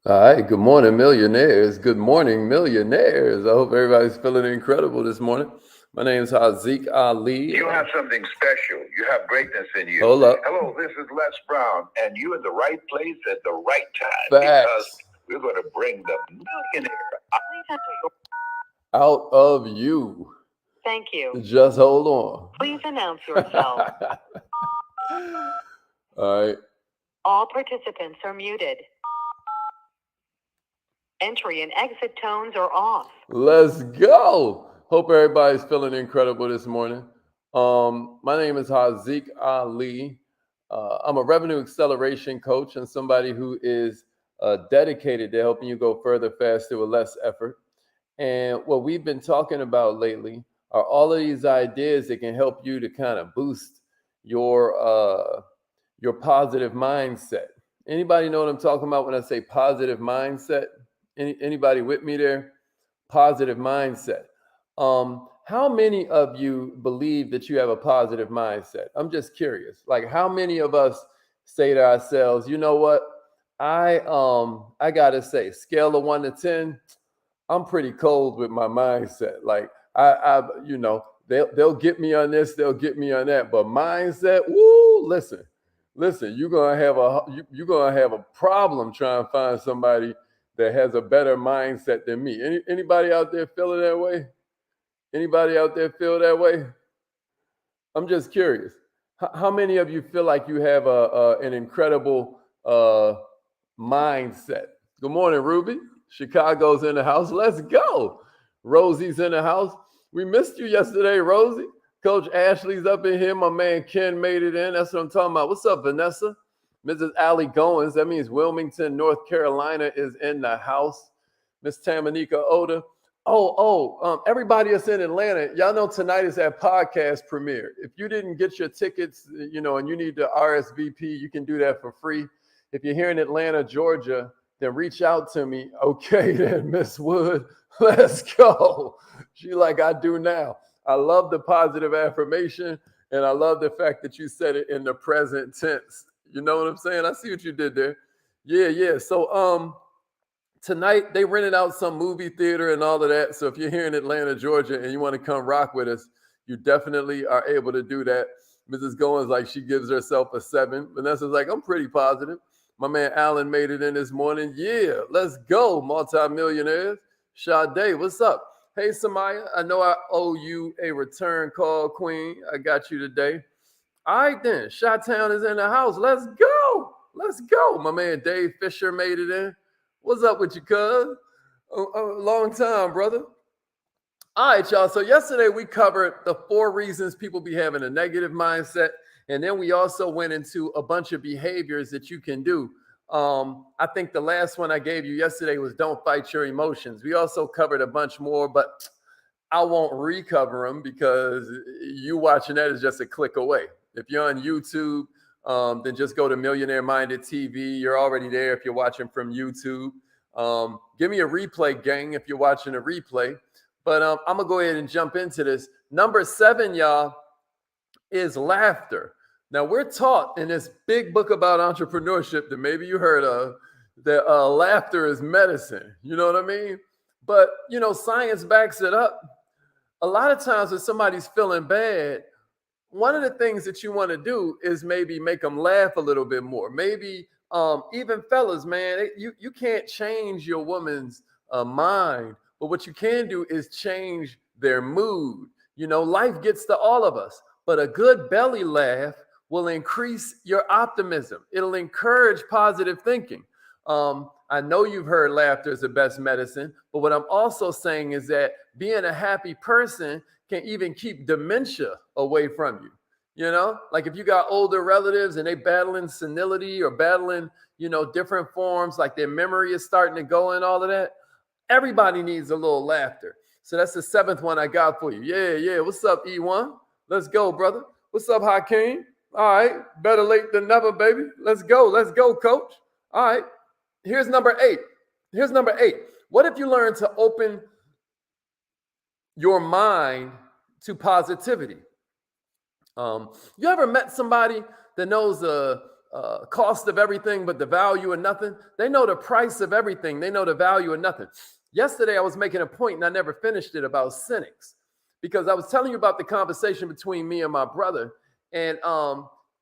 All right. Good morning, millionaires. Good morning, millionaires. I hope everybody's feeling incredible this morning. My name is Haziq Ali. You have something special. You have greatness in you. Hold up. Hello, this is Les Brown, and you're in the right place at the right time because Facts we're going to bring the millionaire out of you. Thank you. Just hold on. Please announce yourself. All right. All participants are muted. Entry and exit tones are off. Let's go. Hope everybody's feeling incredible this morning. My name is Haziq Ali. I'm a revenue acceleration coach and somebody who is dedicated to helping you go further, faster with less effort. And what we've been talking about lately are all of these ideas that can help you to kind of boost your positive mindset. Anybody know what I'm talking about when I say positive mindset? Anybody with me there? Positive mindset. How many of you believe that you have a positive mindset? I'm just curious. Like, how many of us say to ourselves, you know what? I gotta say, scale of 1 to 10, I'm pretty cold with my mindset. Like, they'll get me on this, they'll get me on that, but mindset, woo, listen, you're gonna have a problem trying to find somebody that has a better mindset than me. Anybody out there feeling that way? Anybody out there feel that way? I'm just curious. How many of you feel like you have an incredible mindset? Good morning, Ruby. Chicago's in the house. Let's go. Rosie's in the house. We missed you yesterday, Rosie. Coach Ashley's up in here. My man Ken made it in. That's what I'm talking about. What's up, Vanessa? Mrs. Allie Goins. That means Wilmington, North Carolina is in the house. Miss Tamanika Oda. Everybody that's in Atlanta, y'all know tonight is that podcast premiere. If you didn't get your tickets, and you need to RSVP, you can do that for free. If you're here in Atlanta, Georgia, then reach out to me. Okay, then, Miss Wood, let's go. She like I do now. I love the positive affirmation, and I love the fact that you said it in the present tense. You know what I'm saying? I see what you did there. Yeah. So, tonight they rented out some movie theater and all of that. So if you're here in Atlanta, Georgia, and you want to come rock with us, you definitely are able to do that. Mrs. Goins, like, she gives herself a 7. Vanessa's like, I'm pretty positive. My man Alan made it in this morning. Yeah, let's go, multimillionaires. Sade, what's up? Hey, Samaya, I know I owe you a return call, Queen. I got you today. All right, then. Chi-Town is in the house. Let's go. Let's go. My man Dave Fisher made it in. What's up with you, cuz? A long time, brother. All right, y'all. So yesterday we covered the 4 reasons people be having a negative mindset. And then we also went into a bunch of behaviors that you can do. I think the last one I gave you yesterday was don't fight your emotions. We also covered a bunch more, but I won't recover them because you watching that is just a click away. If you're on YouTube, then just go to Millionaire Minded TV. You're already there if you're watching from YouTube. Give me a replay, gang, if you're watching a replay. But I'm going to go ahead and jump into this. Number 7, y'all, is laughter. Now, we're taught in this big book about entrepreneurship that maybe you heard of that laughter is medicine. You know what I mean? But, science backs it up. A lot of times when somebody's feeling bad, one of the things that you want to do is maybe make them laugh a little bit more. Maybe even fellas, man, you can't change your woman's mind, but what you can do is change their mood. Life gets to all of us, but a good belly laugh will increase your optimism. It'll encourage positive thinking. I know you've heard laughter is the best medicine, but what I'm also saying is that being a happy person can even keep dementia away from you. Like if you got older relatives and they battling senility or battling, different forms, like their memory is starting to go and all of that, everybody needs a little laughter. So that's the 7th one I got for you. Yeah. What's up, E1? Let's go, brother. What's up, Hakeem? All right. Better late than never, baby. Let's go, coach. All right. Here's number 8. What if you learn to open your mind to positivity? You ever met somebody that knows a cost of everything, but the value of nothing. They know the price of everything. They know the value of nothing. Yesterday, I was making a point, and I never finished it, about cynics, because I was telling you about the conversation between me and my brother. And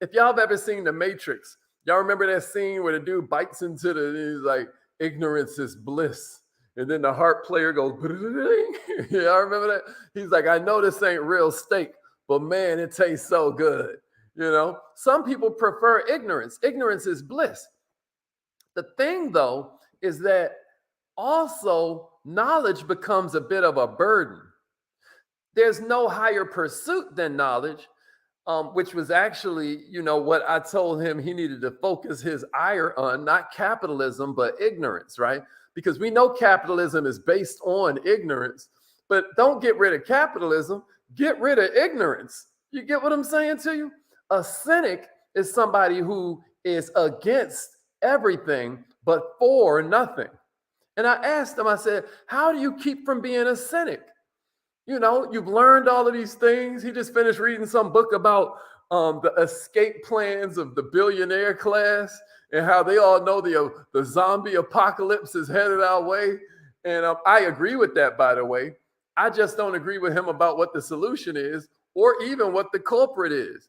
if y'all have ever seen The Matrix, y'all remember that scene where the dude bites into he's like, ignorance is bliss. And then the harp player goes, y'all remember that? He's like, I know this ain't real steak, but man, it tastes so good. You know, some people prefer ignorance. Ignorance is bliss. The thing, though, is that also knowledge becomes a bit of a burden. There's no higher pursuit than knowledge, which was actually, what I told him he needed to focus his ire on, not capitalism, but ignorance, right? Because we know capitalism is based on ignorance, but don't get rid of capitalism, get rid of ignorance. You get what I'm saying to you? A cynic is somebody who is against everything but for nothing. And I asked him, I said, how do you keep from being a cynic? You've learned all of these things. He just finished reading some book about the escape plans of the billionaire class and how they all know the zombie apocalypse is headed our way. And I agree with that, by the way. I just don't agree with him about what the solution is or even what the culprit is.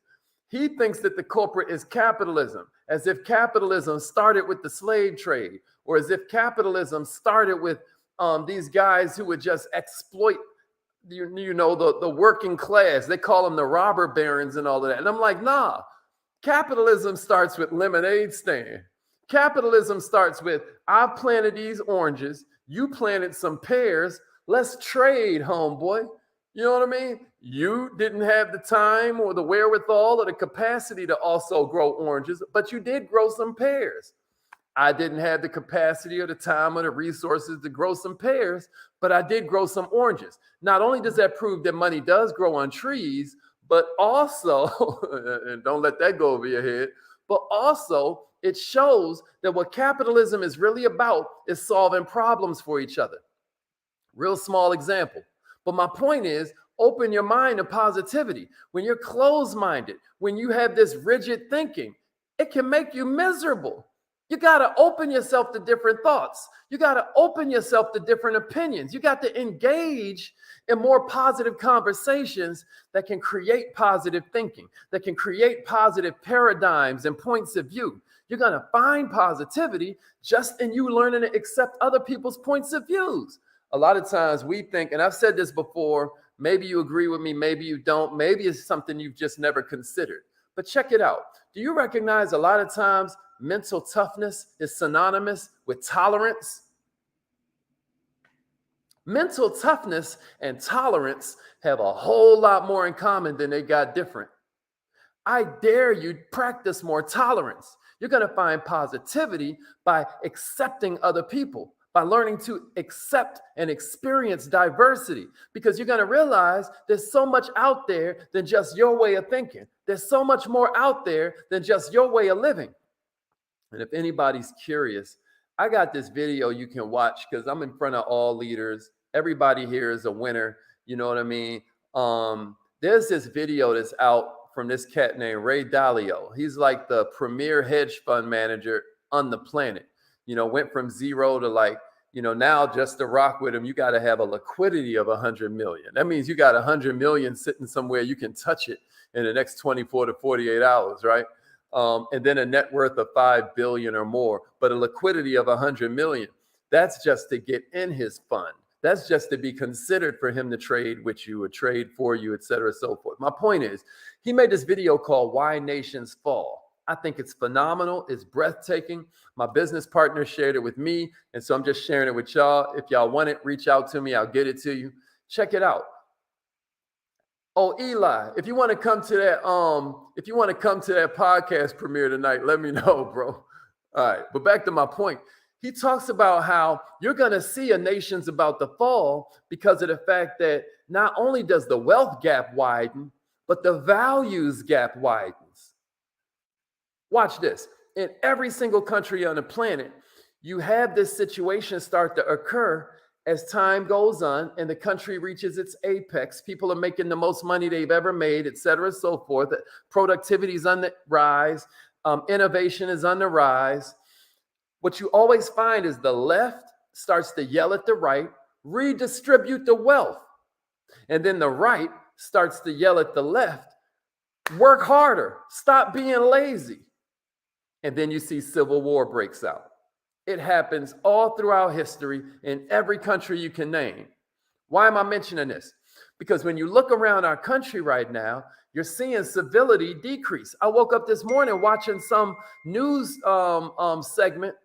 He thinks that the culprit is capitalism, as if capitalism started with the slave trade, or as if capitalism started with these guys who would just exploit, the working class. They call them the robber barons and all of that. And I'm like, nah, capitalism starts with lemonade stand. Capitalism starts with, I planted these oranges, you planted some pears, let's trade, homeboy. You know what I mean? You didn't have the time or the wherewithal or the capacity to also grow oranges, but you did grow some pears. I didn't have the capacity or the time or the resources to grow some pears, but I did grow some oranges. Not only does that prove that money does grow on trees, but also, and don't let that go over your head, but also it shows that what capitalism is really about is solving problems for each other. Real small example. But my point is, open your mind to positivity. When you're closed-minded, when you have this rigid thinking, it can make you miserable. You got to open yourself to different thoughts. You got to open yourself to different opinions. You got to engage in more positive conversations that can create positive thinking, that can create positive paradigms and points of view. You're going to find positivity just in you learning to accept other people's points of views. A lot of times we think, and I've said this before, maybe you agree with me, maybe you don't, maybe it's something you've just never considered. But check it out. Do you recognize a lot of times mental toughness is synonymous with tolerance? Mental toughness and tolerance have a whole lot more in common than they got different. I dare you practice more tolerance. You're going to find positivity by accepting other people, by learning to accept and experience diversity, because you're going to realize there's so much out there than just your way of thinking. There's so much more out there than just your way of living. And if anybody's curious, I got this video you can watch because I'm in front of all leaders. Everybody here is a winner. You know what I mean? There's this video that's out from this cat named Ray Dalio. He's like the premier hedge fund manager on the planet. Went from zero to now just to rock with him, you got to have a liquidity of 100 million. That means you got 100 million sitting somewhere. You can touch it in the next 24 to 48 hours, right? And then a net worth of 5 billion or more, but a liquidity of 100 million. That's just to get in his fund. That's just to be considered for him to trade with you or trade for you, et cetera, so forth. My point is, he made this video called Why Nations Fall. I think it's phenomenal. It's breathtaking. My business partner shared it with me, and so I'm just sharing it with y'all. If y'all want it, reach out to me. I'll get it to you. Check it out. Oh, Eli, if you want to come to that, podcast premiere tonight, let me know, bro. All right, but back to my point. He talks about how you're going to see a nation's about to fall because of the fact that not only does the wealth gap widen, but the values gap widens. Watch this. In every single country on the planet, you have this situation start to occur as time goes on and the country reaches its apex. People are making the most money they've ever made, et cetera, so forth. Productivity is on the rise. Innovation is on the rise. What you always find is the left starts to yell at the right, redistribute the wealth. And then the right starts to yell at the left, work harder, stop being lazy. And then you see civil war breaks out. It happens all throughout history in every country you can name. Why am I mentioning this? Because when you look around our country right now, you're seeing civility decrease. I woke up this morning watching some news segment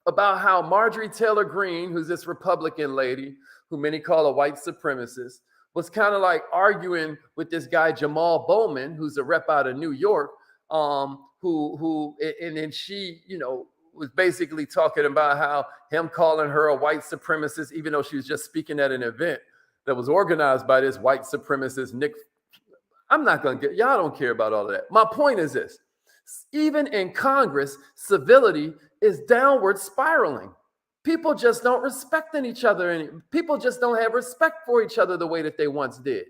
about how Marjorie Taylor Greene, who's this Republican lady, who many call a white supremacist, was kind of like arguing with this guy, Jamal Bowman, who's a rep out of New York, and then she, was basically talking about how him calling her a white supremacist, even though she was just speaking at an event that was organized by this white supremacist, Nick. I'm not going to y'all don't care about all of that. My point is this. Even in Congress, civility is downward spiraling. People just don't respect each other. And people just don't have respect for each other the way that they once did.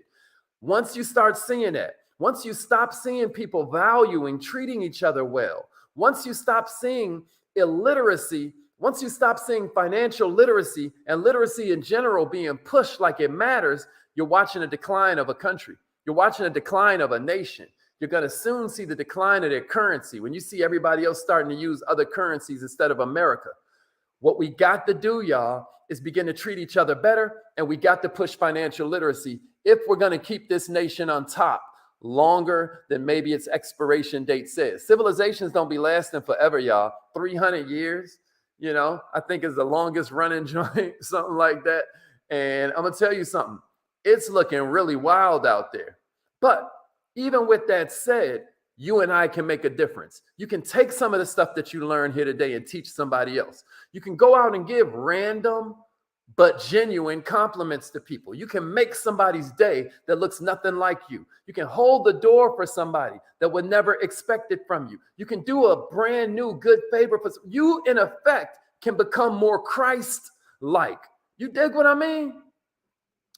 Once you start seeing that, once you stop seeing people valuing, treating each other well, once you stop seeing illiteracy, once you stop seeing financial literacy and literacy in general being pushed like it matters, you're watching a decline of a country. You're watching a decline of a nation. You're going to soon see the decline of their currency when you see everybody else starting to use other currencies instead of America. What we got to do, y'all, is begin to treat each other better, and we got to push financial literacy if we're going to keep this nation on top longer than maybe its expiration date says. Civilizations don't be lasting forever, y'all. 300 years, I think is the longest running joint, something like that. And I'm going to tell you something. It's looking really wild out there. But even with that said, you and I can make a difference. You can take some of the stuff that you learned here today and teach somebody else. You can go out and give random but genuine compliments to people. You can make somebody's day that looks nothing like you. You can hold the door for somebody that would never expect it from you. You can do a brand new good favor for you. In effect, can become more Christ-like. You dig what I mean?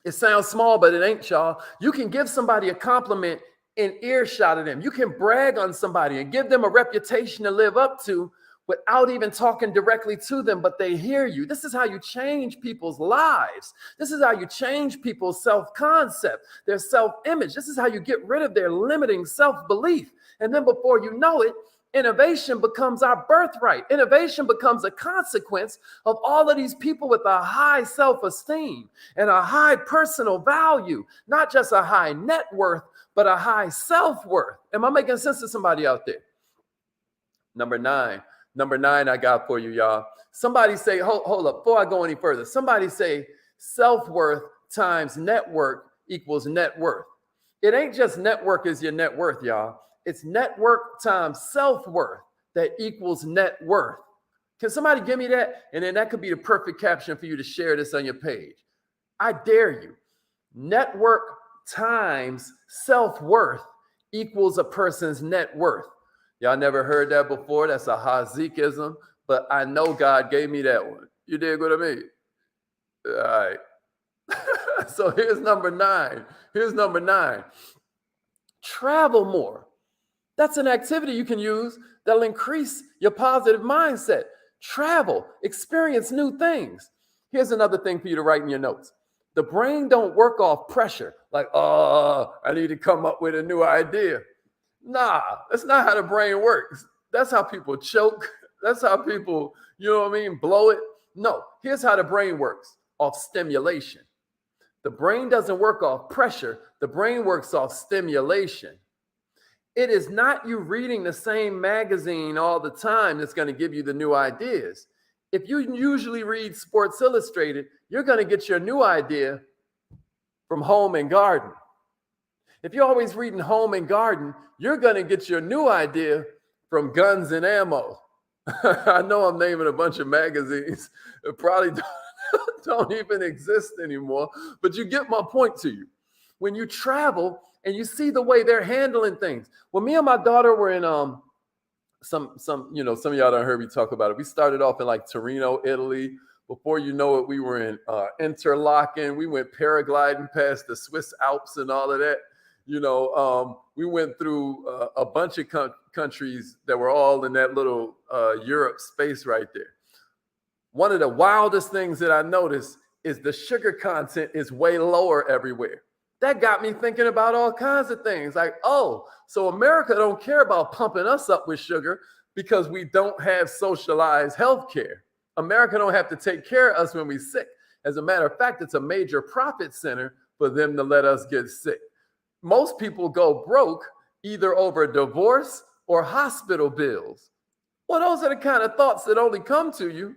It sounds small, but it ain't, y'all. You can give somebody a compliment in earshot of them. You can brag on somebody and give them a reputation to live up to without even talking directly to them, but they hear you. This is how you change people's lives. This is how you change people's self-concept, their self-image. This is how you get rid of their limiting self-belief. And then before you know it, innovation becomes our birthright. Innovation becomes a consequence of all of these people with a high self-esteem and a high personal value, not just a high net worth, but a high self-worth. Am I making sense to somebody out there? Number nine I got for you, y'all. Somebody say, hold up, before I go any further, somebody say self-worth times network equals net worth. It ain't just network is your net worth, y'all. It's network times self-worth that equals net worth. Can somebody give me that? And then that could be the perfect caption for you to share this on your page. I dare you. Network times self-worth equals a person's net worth. Y'all never heard that before? That's a Hazikism, but I know God gave me that one. You dig what I mean? All right. So here's number 9. Travel more. That's an activity you can use that'll increase your positive mindset. Travel, experience new things. Here's another thing for you to write in your notes. The brain don't work off pressure. Like, I need to come up with a new idea. Nah, that's not how the brain works. That's how people choke. That's how people, blow it. No, here's how the brain works, off stimulation. The brain doesn't work off pressure. The brain works off stimulation. It is not you reading the same magazine all the time that's going to give you the new ideas. If you usually read Sports Illustrated, you're going to get your new idea from Home and Garden. If you're always reading Home and Garden, you're going to get your new idea from Guns and Ammo. I know I'm naming a bunch of magazines that probably don't even exist anymore, but you get my point to you. When you travel and you see the way they're handling things. When me and my daughter were in some of y'all done heard me talk about it. We started off in like Torino, Italy. Before you know it, we were in Interlaken. We went paragliding past the Swiss Alps and all of that. We went through a bunch of countries that were all in that little Europe space right there. One of the wildest things that I noticed is the sugar content is way lower everywhere. That got me thinking about all kinds of things like, oh, so America don't care about pumping us up with sugar because we don't have socialized health care. America don't have to take care of us when we're sick. As a matter of fact, it's a major profit center for them to let us get sick. Most people go broke either over divorce or hospital bills. Well, those are the kind of thoughts that only come to you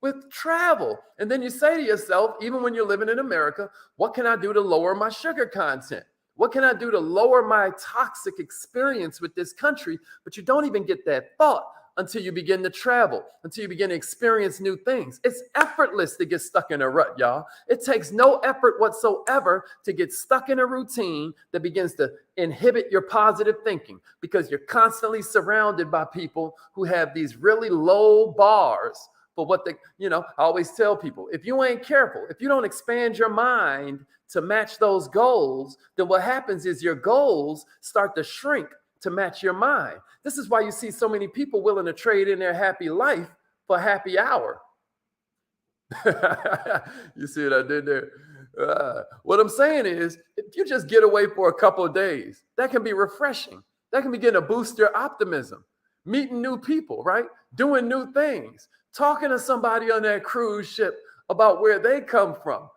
with travel. And then you say to yourself, even when you're living in America, what can I do to lower my sugar content? What can I do to lower my toxic experience with this country? But you don't even get that thought until you begin to travel, until you begin to experience new things. It's effortless to get stuck in a rut, y'all. It takes no effort whatsoever to get stuck in a routine that begins to inhibit your positive thinking because you're constantly surrounded by people who have these really low bars for what they, I always tell people, if you ain't careful, if you don't expand your mind to match those goals, then what happens is your goals start to shrink to match your mind. This is why you see so many people willing to trade in their happy life for happy hour. You see what I did there? What I'm saying is, if you just get away for a couple of days, that can be refreshing. That can begin to boost your optimism. Meeting new people, right? Doing new things. Talking to somebody on that cruise ship about where they come from.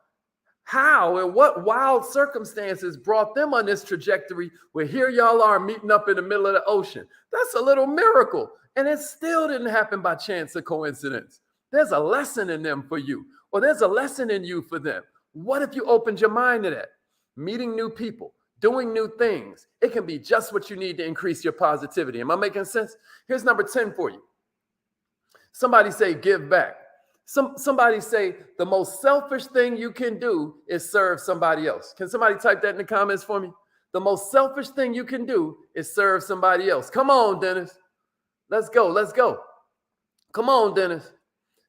How and what wild circumstances brought them on this trajectory where here y'all are meeting up in the middle of the ocean. That's a little miracle. And it still didn't happen by chance or coincidence. There's a lesson in them for you, or there's a lesson in you for them. What if you opened your mind to that? Meeting new people, doing new things. It can be just what you need to increase your positivity. Am I making sense? Here's number 10 for you. Somebody say, give back. Somebody say the most selfish thing you can do is serve somebody else. Can somebody type that in the comments for me? The most selfish thing you can do is serve somebody else. Come on, Dennis. Let's go. Let's go. Come on, Dennis.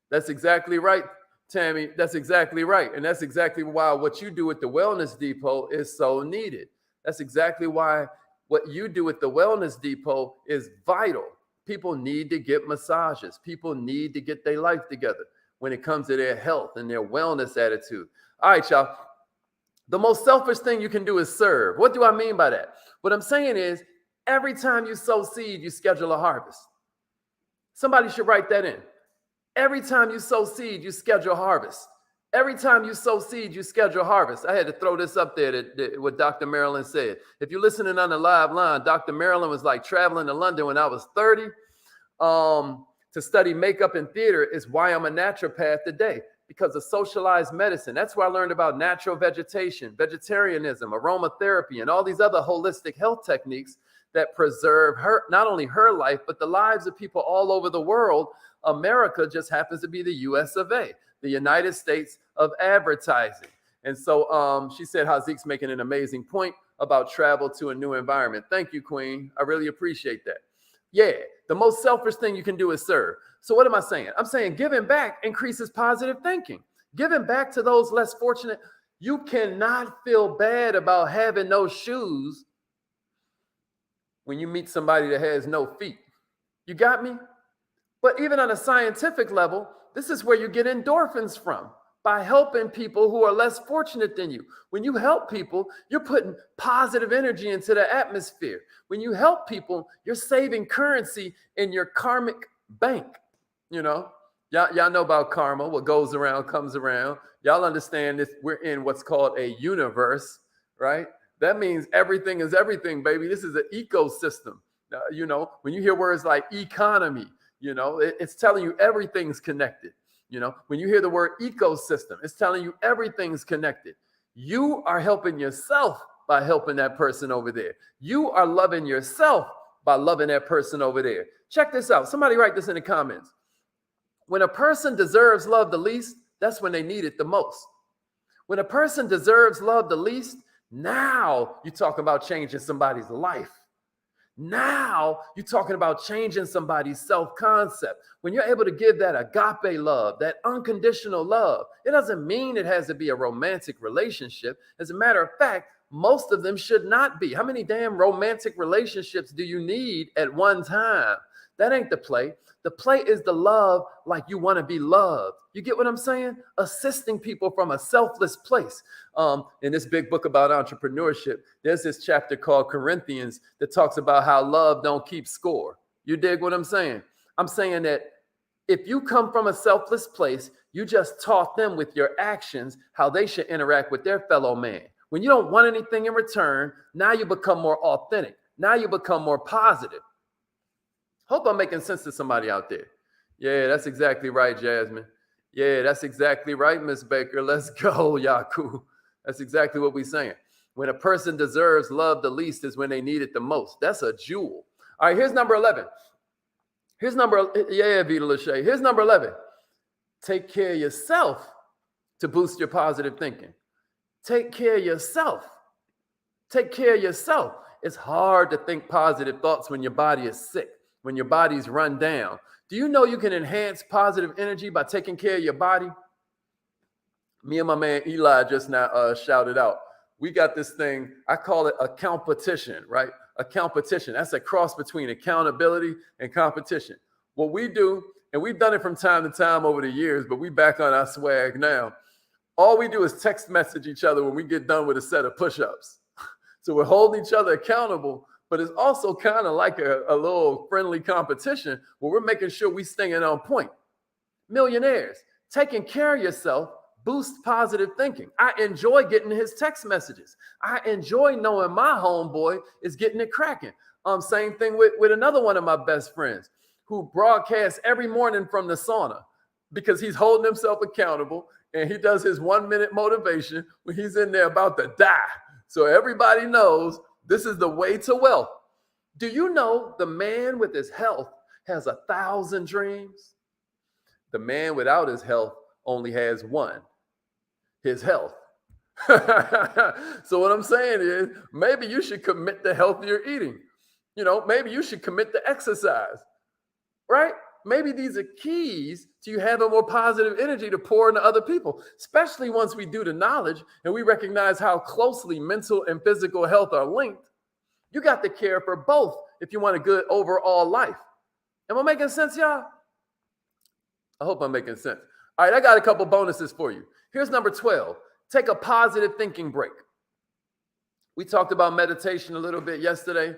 That's exactly right, Tammy. That's exactly right. And that's exactly why what you do at the Wellness Depot is so needed. That's exactly why what you do at the Wellness Depot is vital. People need to get massages. People need to get their life together when it comes to their health and their wellness attitude. All right, y'all. The most selfish thing you can do is serve. What do I mean by that? What I'm saying is every time you sow seed, you schedule a harvest. Somebody should write that in. Every time you sow seed, you schedule harvest. Every time you sow seed, you schedule harvest. I had to throw this up there, what Dr. Marilyn said. If you're listening on the live line, Dr. Marilyn was like traveling to London when I was 30. To study makeup and theater is why I'm a naturopath today, because of socialized medicine. That's where I learned about natural vegetation, vegetarianism, aromatherapy, and all these other holistic health techniques that preserve not only her life, but the lives of people all over the world. America just happens to be the US of A, the United States of advertising. And so she said Haziq's making an amazing point about travel to a new environment. Thank you, Queen. I really appreciate that. Yeah, the most selfish thing you can do is serve. So what am I saying? I'm saying giving back increases positive thinking. Giving back to those less fortunate. You cannot feel bad about having no shoes when you meet somebody that has no feet. You got me? But even on a scientific level, this is where you get endorphins from, by helping people who are less fortunate than you. When you help people, you're putting positive energy into the atmosphere. When you help people, you're saving currency in your karmic bank. Y'all know about karma. What goes around comes around. Y'all understand this. We're in what's called a universe, right? That means everything is everything, baby. This is an ecosystem. When you hear words like economy, it's telling you everything's connected. When you hear the word ecosystem, it's telling you everything's connected. You are helping yourself by helping that person over there. You are loving yourself by loving that person over there. Check this out. Somebody write this in the comments. When a person deserves love the least, that's when they need it the most. When a person deserves love the least, now you're talking about changing somebody's life. Now you're talking about changing somebody's self-concept. When you're able to give that agape love, that unconditional love, it doesn't mean it has to be a romantic relationship. As a matter of fact, most of them should not be. How many damn romantic relationships do you need at one time? That ain't the play. The play is the love like you want to be loved. You get what I'm saying? Assisting people from a selfless place. In this big book about entrepreneurship, there's this chapter called Corinthians that talks about how love don't keep score. You dig what I'm saying? I'm saying that if you come from a selfless place, you just taught them with your actions how they should interact with their fellow man. When you don't want anything in return, now you become more authentic. Now you become more positive. Hope I'm making sense to somebody out there. Yeah, that's exactly right, Jasmine. Yeah, that's exactly right, Miss Baker. Let's go, Yaku. That's exactly what we're saying. When a person deserves love the least is when they need it the most. That's a jewel. All right, here's number 11. Here's number 11. Take care of yourself to boost your positive thinking. Take care of yourself. Take care of yourself. It's hard to think positive thoughts when your body is sick, when your body's run down. Do you know you can enhance positive energy by taking care of your body? Me and my man Eli just now shouted out. We got this thing, I call it a competition, right? A competition. That's a cross between accountability and competition. What we do, and we've done it from time to time over the years, but we back on our swag now. All we do is text message each other when we get done with a set of push-ups. So we're holding each other accountable, but it's also kind of like a little friendly competition where we're making sure we staying on point. Millionaires, taking care of yourself boosts positive thinking. I enjoy getting his text messages. I enjoy knowing my homeboy is getting it cracking. Same thing with another one of my best friends who broadcasts every morning from the sauna because he's holding himself accountable and he does his 1 minute motivation when he's in there about to die. So everybody knows this is the way to wealth. Do you know the man with his health has 1,000 dreams? The man without his health only has one, his health. So what I'm saying is maybe you should commit to healthier eating. You know, maybe you should commit to exercise, right? Maybe these are keys to you having more positive energy to pour into other people, especially once we do the knowledge and we recognize how closely mental and physical health are linked. You got to care for both if you want a good overall life. Am I making sense, y'all? I hope I'm making sense. All right, I got a couple bonuses for you. Here's number 12. Take a positive thinking break. We talked about meditation a little bit yesterday,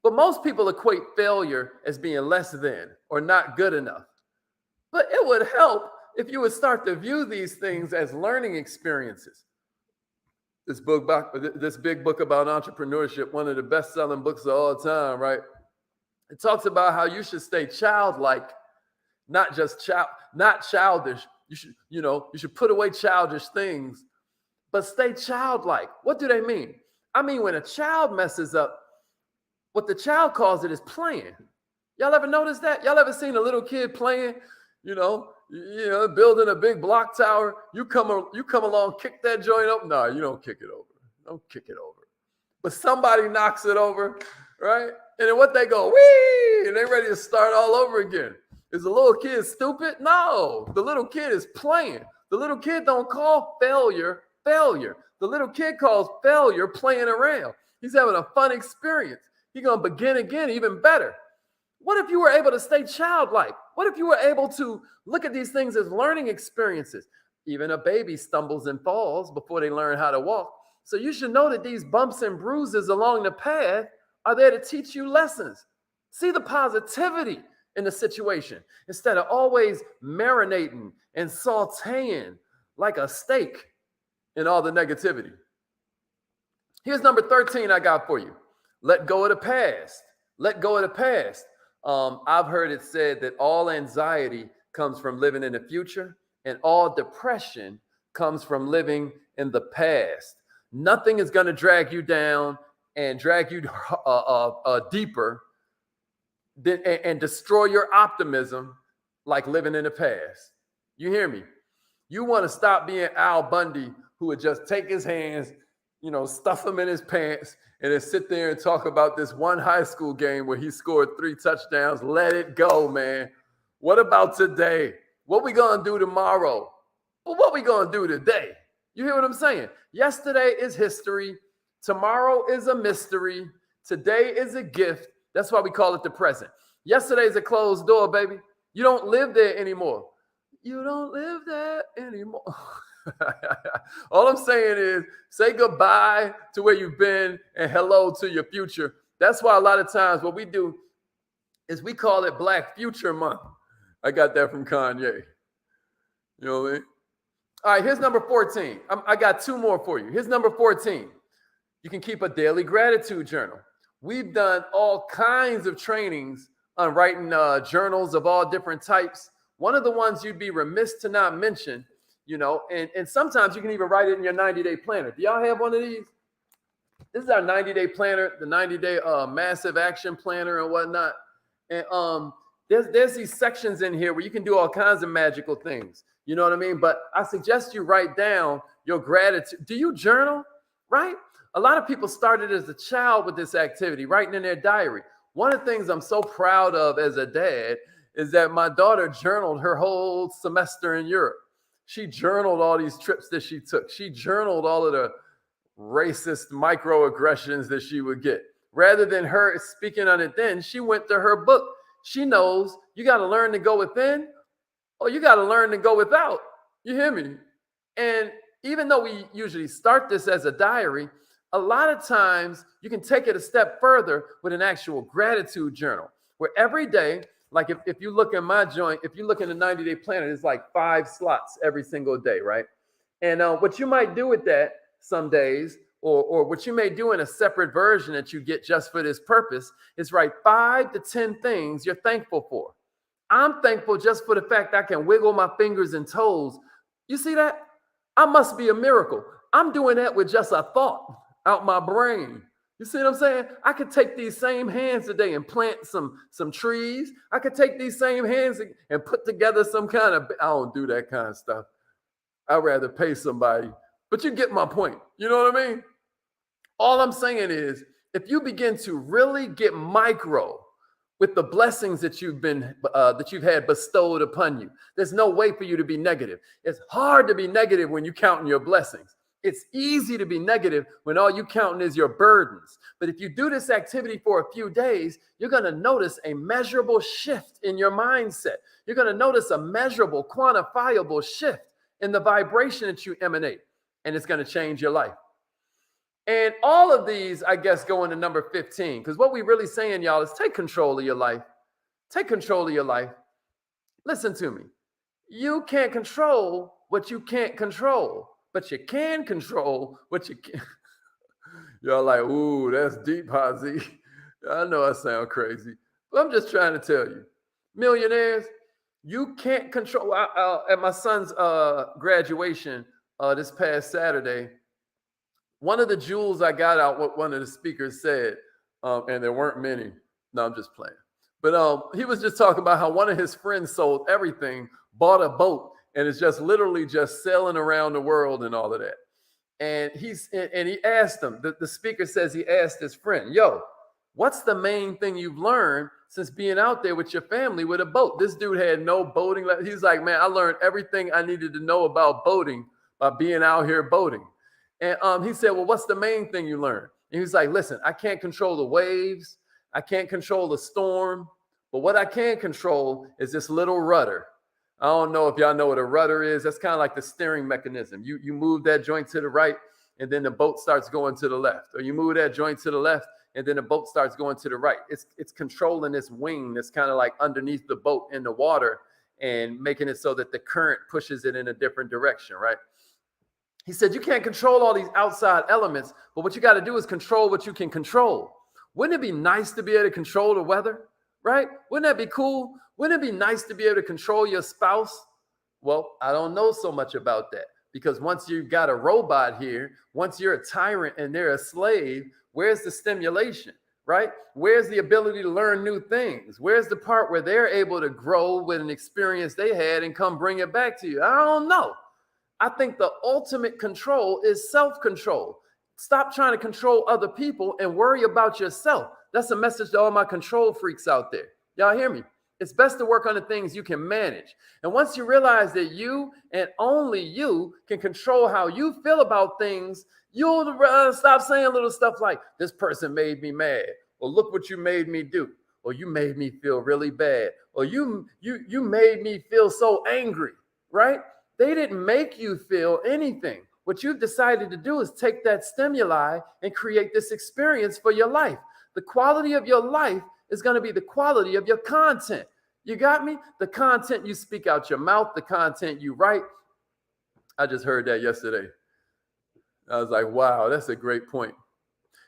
but most people equate failure as being less than or not good enough. But it would help if you would start to view these things as learning experiences. This big book about entrepreneurship, one of the best-selling books of all time, right? It talks about how you should stay childlike, not childish. You should put away childish things, but stay childlike. What do they mean? I mean, when a child messes up, what the child calls it is playing. Y'all ever notice that? Y'all ever seen a little kid playing, building a big block tower? You come along, kick that joint up. No, you don't kick it over. Don't kick it over. But somebody knocks it over, right? And then what they go, whee, and they ready to start all over again. Is the little kid stupid? No, the little kid is playing. The little kid don't call failure. The little kid calls failure playing around. He's having a fun experience. He's going to begin again even better. What if you were able to stay childlike? What if you were able to look at these things as learning experiences? Even a baby stumbles and falls before they learn how to walk. So you should know that these bumps and bruises along the path are there to teach you lessons. See the positivity in the situation instead of always marinating and sauteing like a steak in all the negativity. Here's number 13 I got for you. Let go of the past. Let go of the past. I've heard it said that all anxiety comes from living in the future and all depression comes from living in the past. Nothing is going to drag you down and drag you deeper and destroy your optimism like living in the past. You hear me? You want to stop being Al Bundy, who would just take his hands, stuff them in his pants and then sit there and talk about this one high school game where he scored 3 touchdowns. Let it go, man. What about today? What we going to do tomorrow? Well, what we going to do today? You hear what I'm saying? Yesterday is history. Tomorrow is a mystery. Today is a gift. That's why we call it the present. Yesterday's a closed door, baby. You don't live there anymore. You don't live there anymore. All I'm saying is say goodbye to where you've been and hello to your future. That's why a lot of times what we do is we call it Black Future Month. I got that from Kanye. You know what I mean? All right, here's number 14. I got two more for you. Here's number 14. You can keep a daily gratitude journal. We've done all kinds of trainings on writing journals of all different types. One of the ones you'd be remiss to not mention, you know, and sometimes you can even write it in your 90-day planner. Do y'all have one of these? This is our 90-day planner, the 90-day massive action planner and whatnot. And there's these sections in here where you can do all kinds of magical things. You know what I mean? But I suggest you write down your gratitude. Do you journal? Right? A lot of people started as a child with this activity, writing in their diary. One of the things I'm so proud of as a dad is that my daughter journaled her whole semester in Europe. She journaled all these trips that she took. She journaled all of the racist microaggressions that she would get. Rather than her speaking on it then, she went to her book. She knows you got to learn to go within or you got to learn to go without. You hear me? And even though we usually start this as a diary, a lot of times you can take it a step further with an actual gratitude journal where every day, like if you look in my joint, if you look in the 90-day planner, there's like 5 slots every single day, right? And what you might do with that some days, or what you may do in a separate version that you get just for this purpose, is write 5 to 10 things you're thankful for. I'm thankful just for the fact I can wiggle my fingers and toes. You see that? I must be a miracle. I'm doing that with just a thought out my brain. You see what I'm saying? I could take these same hands today and plant some trees. I could take these same hands and put together some kind of, I don't do that kind of stuff. I'd rather pay somebody. But you get my point. You know what I mean? All I'm saying is, if you begin to really get micro with the blessings that you've had bestowed upon you, there's no way for you to be negative. It's hard to be negative when you're counting your blessings. It's easy to be negative when all you counting is your burdens. But if you do this activity for a few days, you're going to notice a measurable shift in your mindset. You're going to notice a measurable, quantifiable shift in the vibration that you emanate, and it's going to change your life. And all of these, I guess, go into number 15, because what we're really saying, y'all, is take control of your life. Take control of your life. Listen to me. You can't control what you can't control, but you can control what you can. Y'all like, ooh, that's deep, Hazi. I know I sound crazy, but I'm just trying to tell you. Millionaires, you can't control. At my son's graduation this past Saturday, one of the jewels I got out, what one of the speakers said, and there weren't many. No, I'm just playing. But he was just talking about how one of his friends sold everything, bought a boat, and is just literally just sailing around the world and all of that. And he asked him, the speaker says he asked his friend, yo, what's the main thing you've learned since being out there with your family with a boat? This dude had no boating. He's like, man, I learned everything I needed to know about boating by being out here boating. And he said, well, what's the main thing you learned? And he was like, listen, I can't control the waves. I can't control the storm. But what I can control is this little rudder. I don't know if y'all know what a rudder is. That's kind of like the steering mechanism. You move that joint to the right, and then the boat starts going to the left. Or you move that joint to the left, and then the boat starts going to the right. It's controlling this wing that's kind of like underneath the boat in the water and making it so that the current pushes it in a different direction, right? He said, you can't control all these outside elements, but what you got to do is control what you can control. Wouldn't it be nice to be able to control the weather, right? Wouldn't that be cool? Wouldn't it be nice to be able to control your spouse? Well, I don't know so much about that, because once you've got a robot here, once you're a tyrant and they're a slave, where's the stimulation, right? Where's the ability to learn new things? Where's the part where they're able to grow with an experience they had and come bring it back to you? I don't know. I think the ultimate control is self-control. Stop trying to control other people and worry about yourself. That's a message to all my control freaks out there. Y'all hear me? It's best to work on the things you can manage. And once you realize that you and only you can control how you feel about things, you'll stop saying little stuff like, this person made me mad, or look what you made me do, or you made me feel really bad, or you made me feel so angry, right? They didn't make you feel anything. What you've decided to do is take that stimuli and create this experience for your life. The quality of your life is going to be the quality of your content. You got me? The content you speak out your mouth, the content you write. I just heard that yesterday. I was like, wow, that's a great point.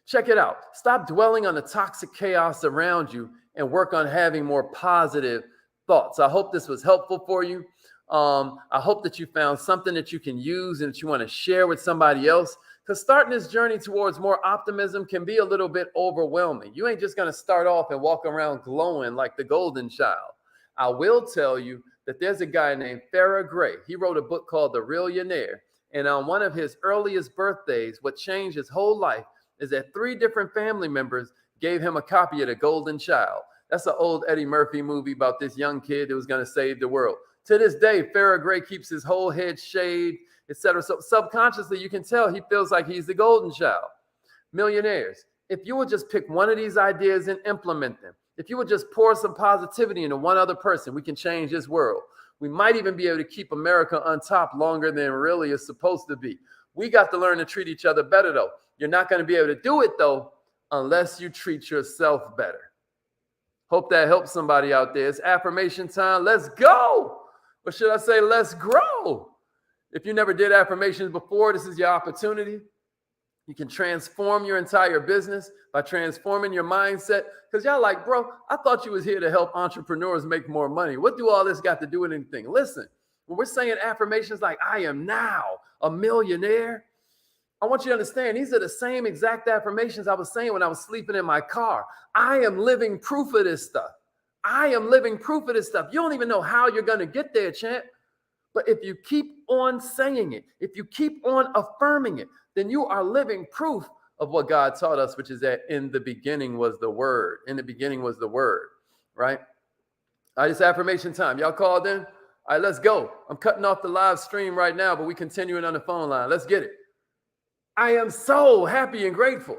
Check it out. Stop dwelling on the toxic chaos around you and work on having more positive thoughts. I hope this was helpful for you. I hope that you found something that you can use and that you want to share with somebody else. Because starting this journey towards more optimism can be a little bit overwhelming. You ain't just going to start off and walk around glowing like the golden child. I will tell you that there's a guy named Farrah Gray. He wrote a book called The Reallionaire. And on one of his earliest birthdays, what changed his whole life is that 3 different family members gave him a copy of The Golden Child. That's an old Eddie Murphy movie about this young kid that was going to save the world. To this day, Farrah Gray keeps his whole head shaved, etc. So subconsciously, you can tell he feels like he's the golden child. Millionaires, if you would just pick one of these ideas and implement them, if you would just pour some positivity into one other person, we can change this world. We might even be able to keep America on top longer than it really is supposed to be. We got to learn to treat each other better, though. You're not going to be able to do it, though, unless you treat yourself better. Hope that helps somebody out there. It's affirmation time. Let's go. Or should I say, let's grow. If you never did affirmations before, this is your opportunity. You can transform your entire business by transforming your mindset. Because y'all like, bro, I thought you was here to help entrepreneurs make more money. What do all this got to do with anything? Listen, when we're saying affirmations like, I am now a millionaire, I want you to understand, these are the same exact affirmations I was saying when I was sleeping in my car. I am living proof of this stuff. I am living proof of this stuff. You don't even know how you're going to get there, champ. But if you keep on saying it, if you keep on affirming it, then you are living proof of what God taught us, which is that in the beginning was the word. In the beginning was the word, right? All right, it's affirmation time. Y'all called in? All right, let's go. I'm cutting off the live stream right now, but we continuing on the phone line. Let's get it. I am so happy and grateful